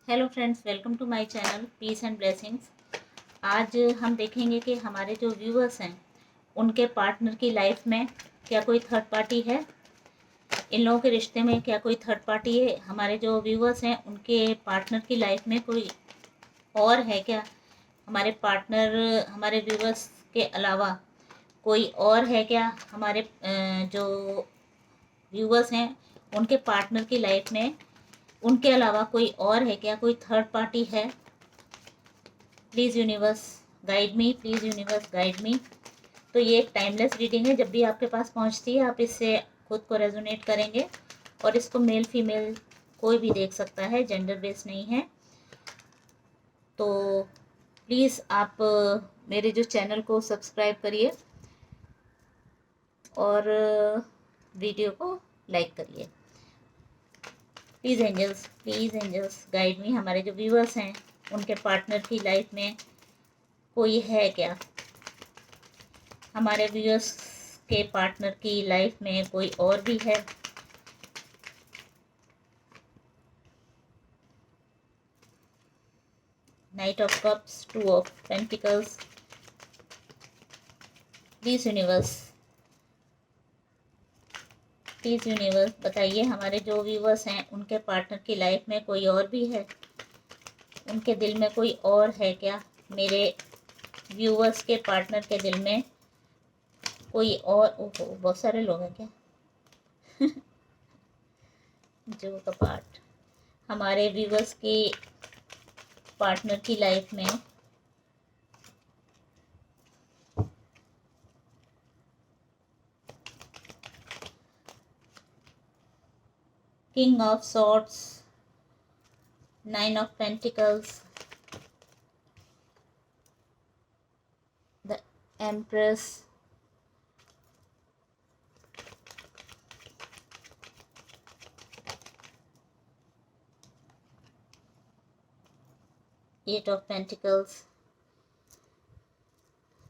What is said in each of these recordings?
Hello friends, welcome to my channel peace and blessings. आज हम देखेंगे कि हमारे जो व्यूअर्स हैं उनके पार्टनर की लाइफ में क्या कोई थर्ड पार्टी है, इन लोगों के रिश्ते में क्या कोई थर्ड पार्टी है। हमारे जो व्यूअर्स हैं उनके पार्टनर की लाइफ में कोई और है क्या, हमारे पार्टनर हमारे व्यूअर्स के अलावा कोई और है क्या, हमारे जो व्यूअर्स हैं उनके पार्टनर की लाइफ में उनके अलावा कोई और है क्या, कोई थर्ड पार्टी है। Please universe guide me, please universe guide me. तो ये एक टाइमलेस रीडिंग है, जब भी आपके पास पहुंचती है आप इससे खुद को रेजोनेट करेंगे और इसको मेल फीमेल कोई भी देख सकता है, जेंडर बेस नहीं है। तो प्लीज़ आप मेरे जो चैनल को सब्सक्राइब करिए और वीडियो को लाइक करिए। Please angels guide me. हमारे जो व्यूअर्स हैं उनके पार्टनर की लाइफ में कोई है क्या, हमारे व्यूअर्स के पार्टनर की लाइफ में कोई और भी है। Night of cups, two of pentacles. Please universe बताइए, हमारे जो व्यूअर्स हैं उनके पार्टनर की लाइफ में कोई और भी है, उनके दिल में कोई और है क्या, मेरे व्यूअर्स के पार्टनर के दिल में कोई और। ओहो, बहुत सारे लोग हैं क्या जो कपाट हमारे व्यूअर्स की पार्टनर की लाइफ में king of swords, nine of pentacles, the empress, eight of pentacles.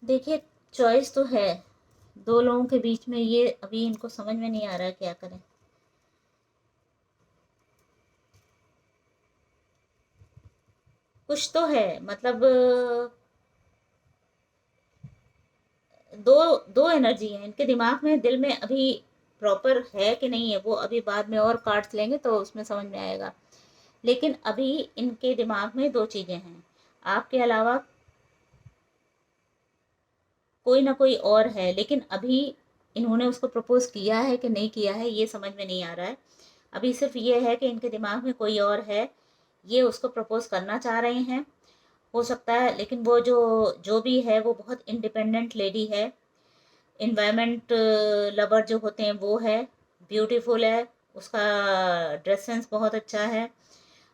देखिए, चॉइस तो है दो लोगों के बीच में, ये अभी इनको समझ में नहीं आ रहा है क्या करें। कुछ तो है, मतलब दो दो एनर्जी है इनके दिमाग में, दिल में। अभी प्रॉपर है कि नहीं है वो अभी बाद में और कार्ड्स लेंगे तो उसमें समझ में आएगा। लेकिन अभी इनके दिमाग में दो चीजें हैं, आपके अलावा कोई ना कोई और है। लेकिन अभी इन्होंने उसको प्रपोज किया है कि नहीं किया है ये समझ में नहीं आ रहा है। अभी सिर्फ ये है कि इनके दिमाग में कोई और है, ये उसको प्रपोज करना चाह रहे हैं, हो सकता है। लेकिन वो जो जो भी है वो बहुत इंडिपेंडेंट लेडी है, इन्वायरमेंट लवर जो होते हैं वो है, ब्यूटीफुल है, उसका ड्रेस सेंस बहुत अच्छा है,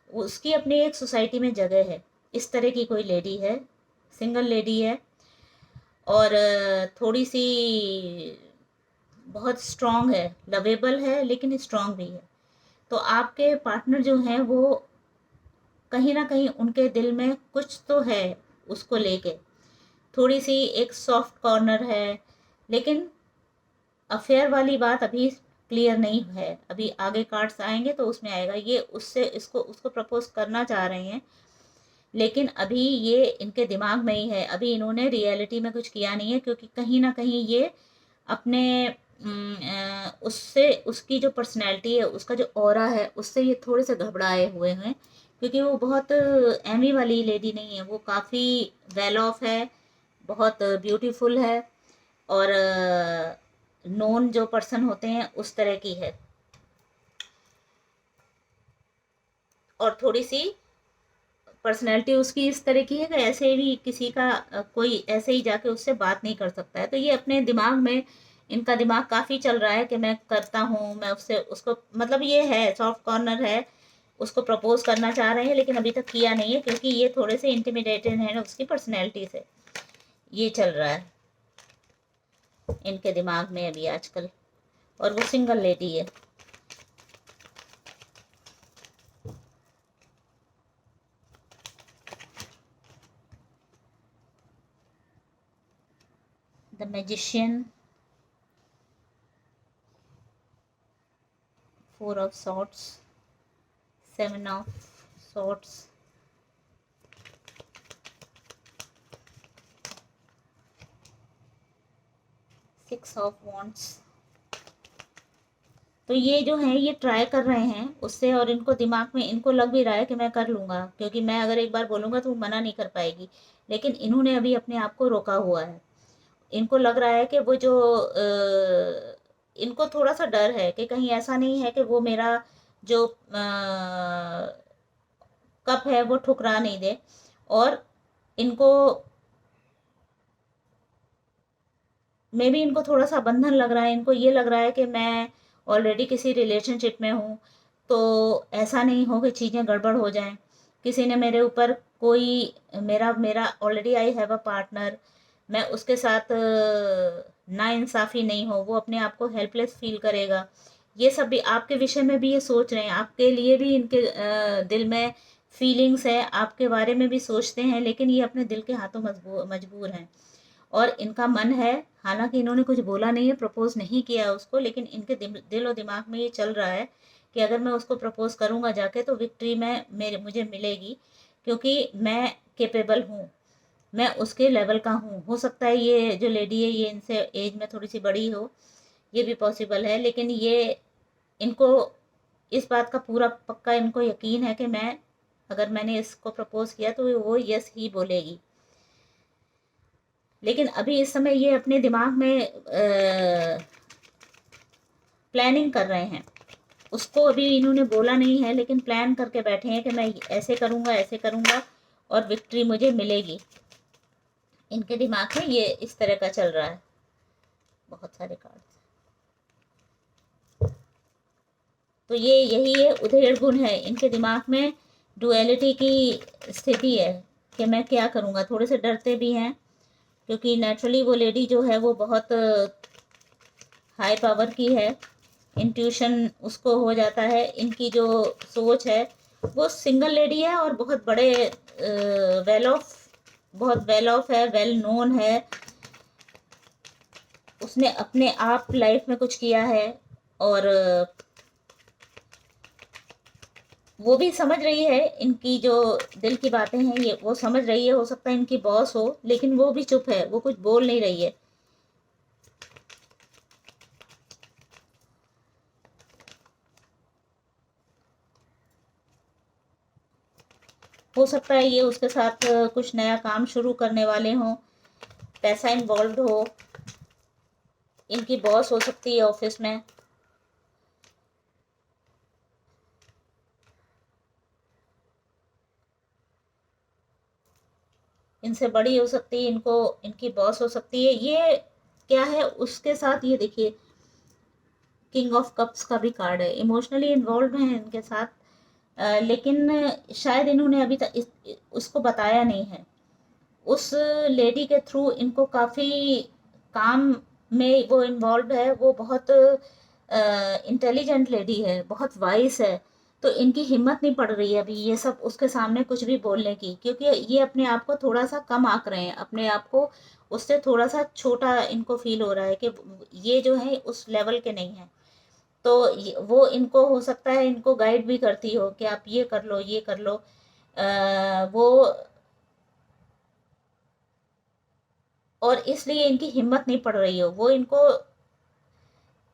उसकी अपनी एक सोसाइटी में जगह है। इस तरह की कोई लेडी है, सिंगल लेडी है और थोड़ी सी बहुत स्ट्रांग है, लवेबल है लेकिन स्ट्रांग भी है। तो आपके पार्टनर जो हैं वो कहीं ना कहीं उनके दिल में कुछ तो है उसको लेके, थोड़ी सी एक सॉफ्ट कॉर्नर है। लेकिन अफेयर वाली बात अभी क्लियर नहीं है, अभी आगे कार्ड्स आएंगे तो उसमें आएगा। ये उससे इसको उसको प्रपोज करना चाह रहे हैं, लेकिन अभी ये इनके दिमाग में ही है, अभी इन्होंने रियलिटी में कुछ किया नहीं है, क्योंकि कहीं ना कहीं ये अपने उससे, उसकी जो पर्सनैलिटी है, उसका जो ऑरा है, उससे ये थोड़े से घबराए हुए हैं। क्योंकि वो बहुत एमी वाली लेडी नहीं है, वो काफ़ी वेल ऑफ है, बहुत ब्यूटीफुल है और नोन जो पर्सन होते हैं उस तरह की है। और थोड़ी सी पर्सनैलिटी उसकी इस तरह की है कि ऐसे भी किसी का कोई ऐसे ही जाके उससे बात नहीं कर सकता है। तो ये अपने दिमाग में, इनका दिमाग काफ़ी चल रहा है कि मैं करता हूँ, मैं उससे उसको, मतलब ये है सॉफ्ट कॉर्नर है, उसको प्रपोज करना चाह रहे हैं लेकिन अभी तक किया नहीं है, क्योंकि ये थोड़े से इंटिमिडेटेड है ना उसकी पर्सनैलिटी से। ये चल रहा है इनके दिमाग में अभी आजकल, और वो सिंगल लेडी है। The magician, four of swords, seven of swords, 6 of wands. तो ये जो है ये ट्राई कर रहे हैं उससे, और इनको दिमाग में इनको लग भी रहा है कि मैं कर लूँगा, क्योंकि मैं अगर एक बार बोलूँगा तो वो मना नहीं कर पाएगी। लेकिन इन्होंने अभी अपने आप को रोका हुआ है। इनको लग रहा है कि वो जो इनको थोड़ा सा डर है कि कहीं ऐसा नहीं है कि वो मेरा जो कप है वो ठुकरा नहीं दे। और इनको मे भी इनको थोड़ा सा बंधन लग रहा है। इनको ये लग रहा है कि मैं ऑलरेडी किसी रिलेशनशिप में हूँ, तो ऐसा नहीं हो कि चीज़ें गड़बड़ हो जाएं। किसी ने मेरे ऊपर कोई मेरा मेरा already I have a partner, मैं उसके साथ नाइंसाफ़ी नहीं हो, वो अपने आप को हेल्पलेस फील करेगा। ये सब भी आपके विषय में भी ये सोच रहे हैं, आपके लिए भी इनके दिल में फीलिंग्स है, आपके बारे में भी सोचते हैं, लेकिन ये अपने दिल के हाथों मजबूर हैं। और इनका मन है, हालांकि इन्होंने कुछ बोला नहीं है, प्रपोज नहीं किया उसको, लेकिन इनके दिल और दिमाग में ये चल रहा है कि अगर मैं उसको प्रपोज करूंगा जाके तो विक्ट्री में मुझे मिलेगी, क्योंकि मैं केपेबल हूँ, मैं उसके लेवल का हूँ। हो सकता है ये जो लेडी है ये इनसे एज में थोड़ी सी बड़ी हो, ये भी पॉसिबल है, लेकिन ये इनको इस बात का पूरा पक्का इनको यकीन है कि मैं अगर मैंने इसको प्रपोज किया तो वो यस ही बोलेगी। लेकिन अभी इस समय ये अपने दिमाग में प्लानिंग कर रहे हैं। उसको अभी इन्होंने बोला नहीं है, लेकिन प्लान करके बैठे हैं कि मैं ऐसे करूँगा ऐसे करूँगा और विक्ट्री मुझे मिलेगी। इनके दिमाग में ये इस तरह का चल रहा है। बहुत सारे कार्ड्स। तो ये यही है, उधेड़ गुण है इनके दिमाग में, डुअलिटी की स्थिति है कि मैं क्या करूँगा। थोड़े से डरते भी हैं, क्योंकि नेचुरली वो लेडी जो है वो बहुत हाई पावर की है, इंट्यूशन उसको हो जाता है। इनकी जो सोच है, वो सिंगल लेडी है और बहुत बड़े बहुत वेल ऑफ है, वेल नोन है, उसने अपने आप लाइफ में कुछ किया है। और वो भी समझ रही है इनकी जो दिल की बातें हैं, ये वो समझ रही है। हो सकता है इनकी बॉस हो, लेकिन वो भी चुप है, वो कुछ बोल नहीं रही है। हो सकता है ये उसके साथ कुछ नया काम शुरू करने वाले हों, पैसा इन्वॉल्व हो, इनकी बॉस हो सकती है ऑफिस में। इनसे बड़ी हो सकती है, इनको इनकी बॉस हो सकती है। ये क्या है उसके साथ, ये देखिए किंग ऑफ कप्स का भी कार्ड है। इमोशनली इन्वॉल्व हैं इनके साथ, लेकिन शायद इन्होंने अभी तक उसको बताया नहीं है। उस लेडी के थ्रू इनको काफ़ी काम में वो इन्वॉल्व है। वो बहुत इंटेलिजेंट लेडी है, बहुत वाइस है। तो इनकी हिम्मत नहीं पड़ रही है अभी ये सब उसके सामने कुछ भी बोलने की, क्योंकि ये अपने आप को थोड़ा सा कम आंक रहे हैं, अपने आप को उससे थोड़ा सा छोटा इनको फील हो रहा है कि ये जो है उस लेवल के नहीं है। तो वो इनको हो सकता है इनको गाइड भी करती हो कि आप ये कर लो ये कर लो। वो और इसलिए इनकी हिम्मत नहीं पड़ रही हो। वो इनको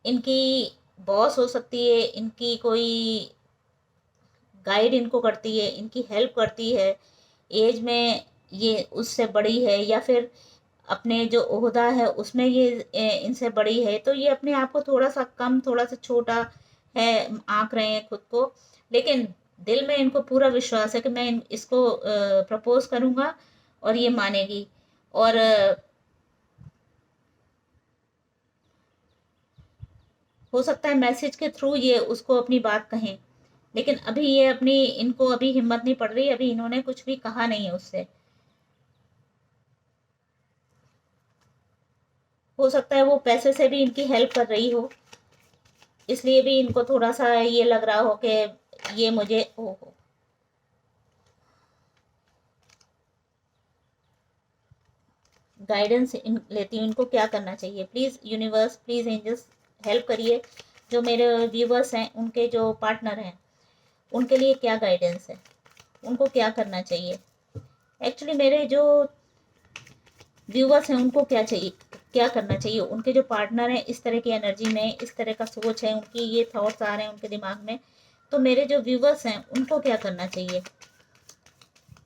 इनकी बॉस हो सकती है, इनकी कोई गाइड इनको करती है, इनकी हेल्प करती है, एज में ये उससे बड़ी है, या फिर अपने जो ओहदा है उसमें ये इनसे बड़ी है। तो ये अपने आप को थोड़ा सा कम, थोड़ा सा छोटा है आंक रहे हैं खुद को। लेकिन दिल में इनको पूरा विश्वास है कि मैं इसको प्रपोज करूँगा और ये मानेगी। और हो सकता है मैसेज के थ्रू ये उसको अपनी बात कहें, लेकिन अभी ये अपनी इनको अभी हिम्मत नहीं पड़ रही, अभी इन्होंने कुछ भी कहा नहीं है उससे। हो सकता है वो पैसे से भी इनकी हेल्प कर रही हो, इसलिए भी इनको थोड़ा सा ये लग रहा हो कि ये मुझे हो। गाइडेंस लेती हूँ इनको क्या करना चाहिए। Please universe, please angels help करिए। जो मेरे व्यूवर्स हैं उनके जो पार्टनर हैं उनके लिए क्या गाइडेंस है, उनको क्या करना चाहिए। एक्चुअली मेरे जो व्यूवर्स हैं उनको क्या चाहिए, क्या करना चाहिए, उनके जो पार्टनर हैं इस तरह की एनर्जी में, इस तरह का सोच है, उनकी ये थॉट्स आ रहे हैं उनके दिमाग में, तो मेरे जो व्यूवर्स हैं उनको क्या करना चाहिए,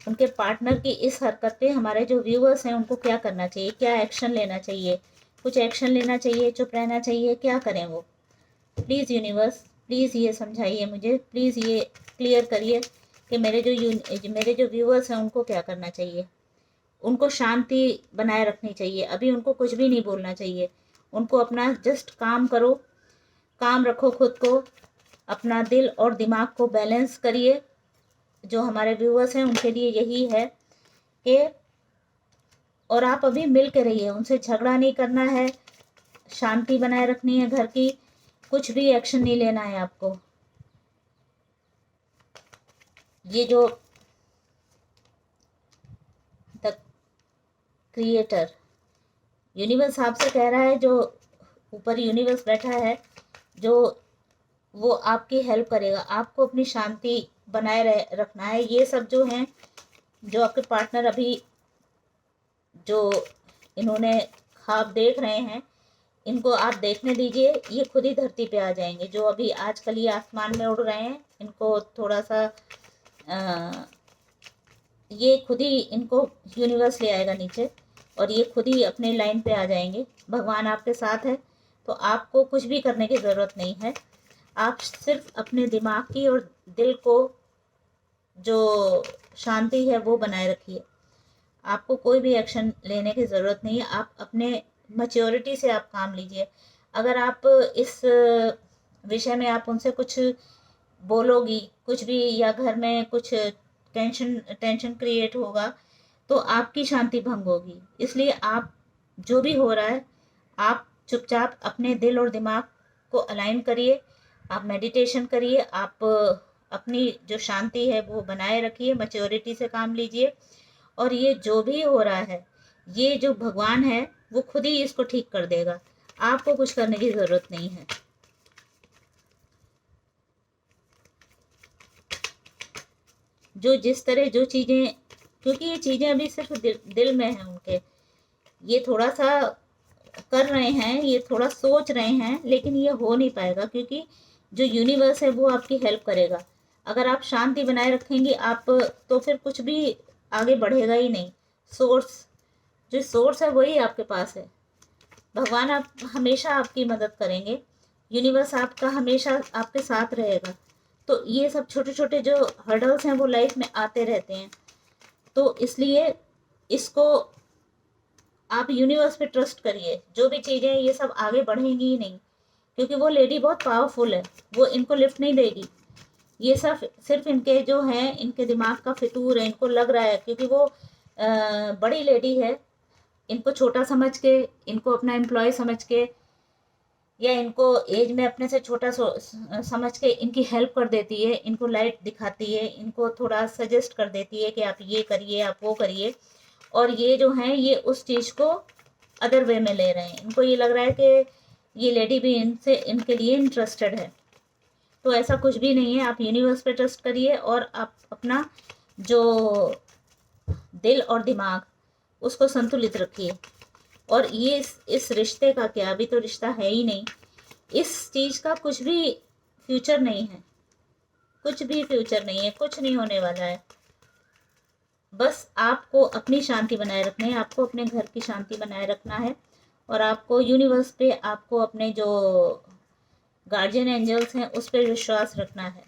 उनके पार्टनर की इस हरकत पे हमारे जो व्यूवर्स हैं उनको क्या करना चाहिए, क्या एक्शन लेना चाहिए, कुछ एक्शन लेना चाहिए, चुप रहना चाहिए, क्या करें वो। प्लीज़ यूनिवर्स, प्लीज़ ये समझाइए मुझे, प्लीज़ ये क्लियर करिए कि मेरे जो व्यूवर्स हैं उनको क्या करना चाहिए। उनको शांति बनाए रखनी चाहिए, अभी उनको कुछ भी नहीं बोलना चाहिए, उनको अपना जस्ट काम करो, काम रखो खुद को, अपना दिल और दिमाग को बैलेंस करिए। जो हमारे व्यूवर्स हैं उनके लिए यही है कि, और आप अभी मिल के रहिए, उनसे झगड़ा नहीं करना है, शांति बनाए रखनी है घर की, कुछ भी एक्शन नहीं लेना है आपको। ये जो द क्रिएटर यूनिवर्स आपसे कह रहा है, जो ऊपर यूनिवर्स बैठा है, जो वो आपकी हेल्प करेगा, आपको अपनी शांति बनाए रखना है। ये सब जो हैं, जो आपके पार्टनर अभी जो इन्होंने ख्वाब देख रहे हैं, इनको आप देखने दीजिए, ये खुद ही धरती पे आ जाएंगे। जो अभी आजकल ये आसमान में उड़ रहे हैं, इनको थोड़ा सा ये खुद ही, इनको यूनिवर्स ले आएगा नीचे, और ये खुद ही अपने लाइन पे आ जाएंगे। भगवान आपके साथ है, तो आपको कुछ भी करने की ज़रूरत नहीं है। आप सिर्फ अपने दिमाग की और दिल को जो शांति है वो बनाए रखिए। आपको कोई भी एक्शन लेने की ज़रूरत नहीं है, आप अपने मैच्योरिटी से आप काम लीजिए। अगर आप इस विषय में आप उनसे कुछ बोलोगी कुछ भी, या घर में कुछ टेंशन क्रिएट होगा, तो आपकी शांति भंग होगी। इसलिए आप जो भी हो रहा है, आप चुपचाप अपने दिल और दिमाग को अलाइन करिए, आप मेडिटेशन करिए, आप अपनी जो शांति है वो बनाए रखिए, मैच्योरिटी से काम लीजिए, और ये जो भी हो रहा है, ये जो भगवान है वो खुद ही इसको ठीक कर देगा, आपको कुछ करने की ज़रूरत नहीं है। जो जिस तरह जो चीज़ें, क्योंकि ये चीज़ें अभी सिर्फ दिल में हैं उनके, ये थोड़ा सा कर रहे हैं, ये थोड़ा सोच रहे हैं, लेकिन ये हो नहीं पाएगा, क्योंकि जो यूनिवर्स है वो आपकी हेल्प करेगा। अगर आप शांति बनाए रखेंगे आप, तो फिर कुछ भी आगे बढ़ेगा ही नहीं। सोर्स, जो सोर्स है वही आपके पास है। भगवान आप हमेशा आपकी मदद करेंगे, यूनिवर्स आपका हमेशा आपके साथ रहेगा। तो ये सब छोटे छोटे जो हर्डल्स हैं वो लाइफ में आते रहते हैं, तो इसलिए इसको आप यूनिवर्स पे ट्रस्ट करिए। जो भी चीज़ें ये सब आगे बढ़ेंगी ही नहीं, क्योंकि वो लेडी बहुत पावरफुल है, वो इनको लिफ्ट नहीं देगी। ये सब सिर्फ इनके जो हैं, इनके दिमाग का फितूर है, इनको लग रहा है, क्योंकि वो बड़ी लेडी है, इनको छोटा समझ के, इनको अपना एम्प्लॉय समझ के, या इनको एज में अपने से छोटा समझ के इनकी हेल्प कर देती है, इनको लाइट दिखाती है, इनको थोड़ा सजेस्ट कर देती है कि आप ये करिए, आप वो करिए, और ये जो हैं ये उस चीज़ को अदर वे में ले रहे हैं। इनको ये लग रहा है कि ये लेडी भी इनसे, इनके लिए इंटरेस्टेड है, तो ऐसा कुछ भी नहीं है। आप यूनिवर्स पे ट्रस्ट करिए, और आप अपना जो दिल और दिमाग उसको संतुलित रखिए। और ये इस रिश्ते का क्या, अभी तो रिश्ता है ही नहीं, इस चीज़ का कुछ भी फ्यूचर नहीं है, कुछ भी फ्यूचर नहीं है, कुछ नहीं होने वाला है। बस आपको अपनी शांति बनाए रखनी है, आपको अपने घर की शांति बनाए रखना है, और आपको यूनिवर्स पे, आपको अपने जो गार्जियन एंजल्स हैं उस पर विश्वास रखना है।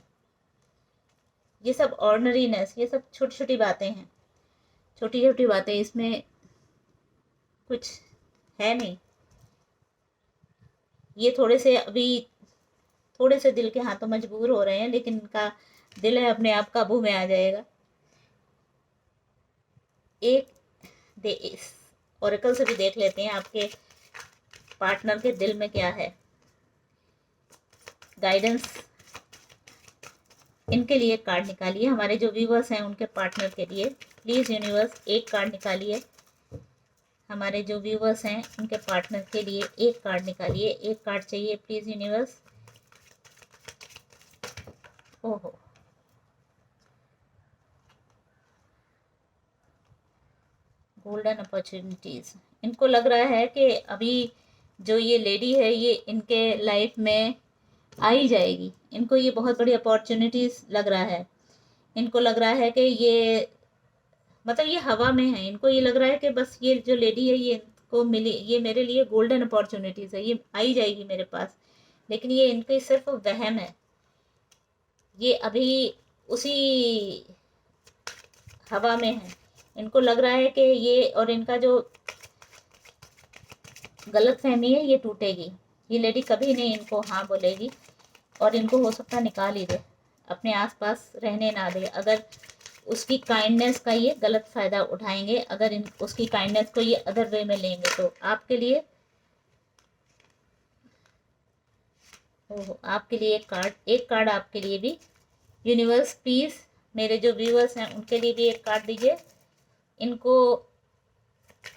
ये सब ऑर्डनरीनेस, ये सब छोटी छोटी बातें हैं, छोटी छोटी बातें, इसमें कुछ है नहीं। ये थोड़े से अभी थोड़े से दिल के हाथों मजबूर हो रहे हैं, लेकिन इनका दिल है अपने आप काबू में आ जाएगा। एक इस ओरेकल से भी देख लेते हैं आपके पार्टनर के दिल में क्या है। गाइडेंस इनके लिए कार्ड निकालिए, हमारे जो व्यूवर्स हैं उनके पार्टनर के लिए। प्लीज़ यूनिवर्स एक कार्ड निकालिए, हमारे जो व्यूवर्स हैं उनके पार्टनर के लिए एक कार्ड निकालिए। एक कार्ड चाहिए प्लीज़ यूनिवर्स। ओहो, गोल्डन अपॉर्चुनिटीज़, इनको लग रहा है कि अभी जो ये लेडी है ये इनके लाइफ में आ ही जाएगी। इनको ये बहुत बड़ी अपॉर्चुनिटीज़ लग रहा है। इनको लग रहा है कि ये मतलब ये हवा में है। इनको ये लग रहा है कि बस ये जो लेडी है ये इनको मिली, ये मेरे लिए गोल्डन अपॉर्चुनिटीज़ है, ये आ ही जाएगी मेरे पास। लेकिन ये इनके सिर्फ वहम है। ये अभी उसी हवा में है। इनको लग रहा है कि ये और इनका जो गलत फहमी है ये टूटेगी। ये लेडी कभी नहीं इनको हाँ बोलेगी और इनको हो सकता निकाल ही दे, अपने आसपास रहने ना दे। अगर उसकी काइंडनेस का ये गलत फ़ायदा उठाएंगे, अगर इन उसकी काइंडनेस को ये अदर वे में लेंगे तो आपके लिए आपके लिए एक कार्ड आपके लिए भी यूनिवर्स पीस। मेरे जो व्यूअर्स हैं उनके लिए भी एक कार्ड दीजिए। इनको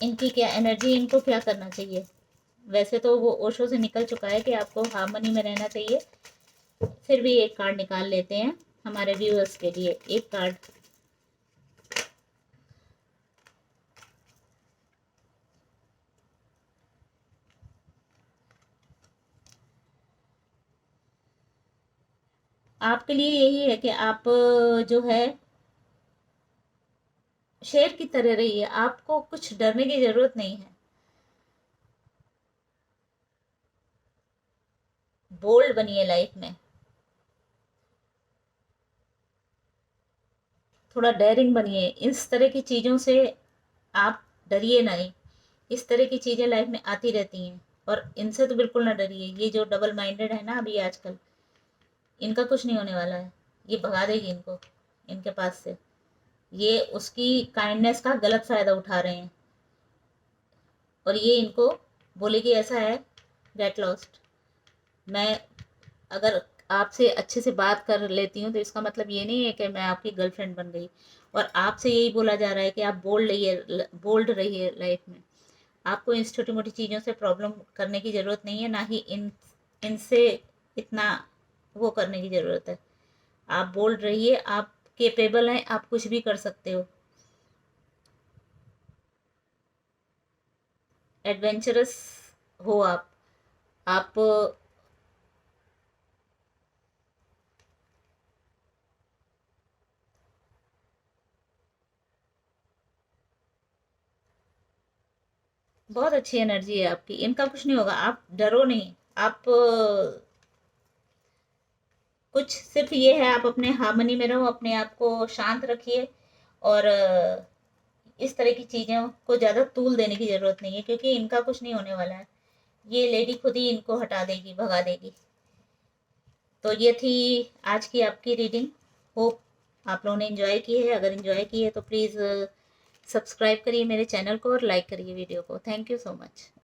इनकी क्या एनर्जी, इनको क्या करना चाहिए। वैसे तो वो ओशो से निकल चुका है कि आपको हार्मनी में रहना चाहिए, फिर भी एक कार्ड निकाल लेते हैं हमारे व्यूअर्स के लिए। एक कार्ड आपके लिए यही है कि आप जो है शेर की तरह रहिए, आपको कुछ डरने की जरूरत नहीं है। बोल्ड बनिए लाइफ में, थोड़ा डेयरिंग बनिए। इस तरह की चीज़ों से आप डरिए नहीं। इस तरह की चीज़ें लाइफ में आती रहती हैं और इनसे तो बिल्कुल ना डरिए। ये जो डबल माइंडेड है ना अभी आजकल, इनका कुछ नहीं होने वाला है। ये भगा देगी इनको इनके पास से। ये उसकी काइंडनेस का गलत फ़ायदा उठा रहे हैं और ये इनको बोलेगी ऐसा है, गेट लॉस्ट। मैं अगर आपसे अच्छे से बात कर लेती हूँ तो इसका मतलब ये नहीं है कि मैं आपकी गर्लफ्रेंड बन गई। और आपसे यही बोला जा रहा है कि आप बोल्ड रहिए लाइफ में। आपको इन छोटी मोटी चीज़ों से प्रॉब्लम करने की ज़रूरत नहीं है, ना ही इनसे इतना वो करने की ज़रूरत है। आप बोल्ड रहिए, आप केपेबल हैं, आप कुछ भी कर सकते हो। एडवेंचरस हो आप बहुत अच्छी एनर्जी है आपकी। इनका कुछ नहीं होगा, आप डरो नहीं। आप कुछ सिर्फ ये है, आप अपने हार्मनी में रहो, अपने आप को शांत रखिए और इस तरह की चीज़ों को ज़्यादा तूल देने की ज़रूरत नहीं है, क्योंकि इनका कुछ नहीं होने वाला है। ये लेडी खुद ही इनको हटा देगी, भगा देगी। तो ये थी आज की आपकी रीडिंग। होप आप लोगों ने एंजॉय की है। अगर एंजॉय की है तो प्लीज़ सब्सक्राइब करिए मेरे चैनल को और लाइक करिए वीडियो को। Thank you so much.